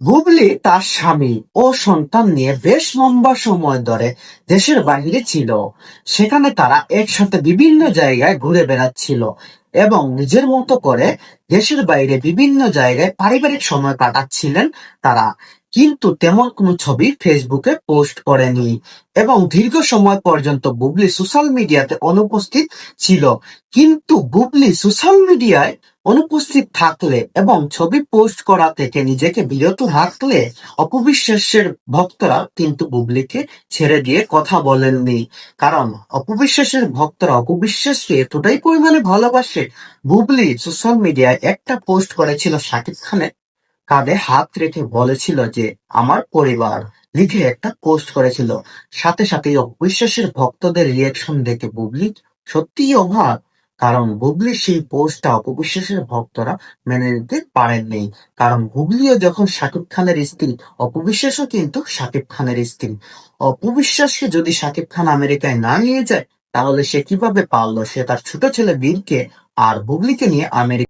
বুবলি তার স্বামী ও সন্তান নিয়ে বেশ লম্বা সময় ধরে দেশের বাইরে ছিল। সেখানে তারা একসাথে বিভিন্ন জায়গায় ঘুরে বেড়াচ্ছিল এবং নিজের মতো করে দেশের বাইরে বিভিন্ন জায়গায় পারিবারিক সময় কাটাচ্ছিলেন তারা। কিন্তু তেমন কোনো ছবি ফেসবুকে পোস্ট করেনি এবং দীর্ঘ সময় পর্যন্ত বুবলি সোশ্যাল মিডিয়াতে অনুপস্থিত ছিল। কিন্তু বুবলি সোশ্যাল মিডিয়ায় অনুপস্থিত থাকলে এবং ছবি পোস্ট করা থেকে নিজেকে বিরত রাখলে অপবিশ্বাসের ভক্তরা কিন্তু বুবলিকে ছেড়ে দিয়ে কথা বলেননি। কারণ অপবিশ্বাসের ভক্তরা অপবিশ্বাসকে এতটাই পরিমাণে ভালোবাসে। বুবলি সোশ্যাল মিডিয়ায় একটা পোস্ট করেছিল শাকিব খানের কাঁধে হাত রেখে বলেছিল যে আমার পরিবার, লিখে একটা পোস্ট করেছিল। সাথে সাথে অপবিশ্বাসের ভক্তদের রিয়াকশন দেখে বুবলি সত্যিই অবাক। কারণ বুবলির সেই পোস্টটা অপবিশ্বাসের ভক্তরা মেনে নিতে পারেননি। কারণ বুবলিও যখন শাকিব খানের স্ত্রী, অপবিশ্বাসও কিন্তু শাকিব খানের স্ত্রী। অপবিশ্বাসকে যদি শাকিব খান আমেরিকায় না নিয়ে যায়, তাহলে সে কিভাবে পারলো সে তার ছোট ছেলে বীরকে আর বুবলিকে নিয়ে আমেরিকা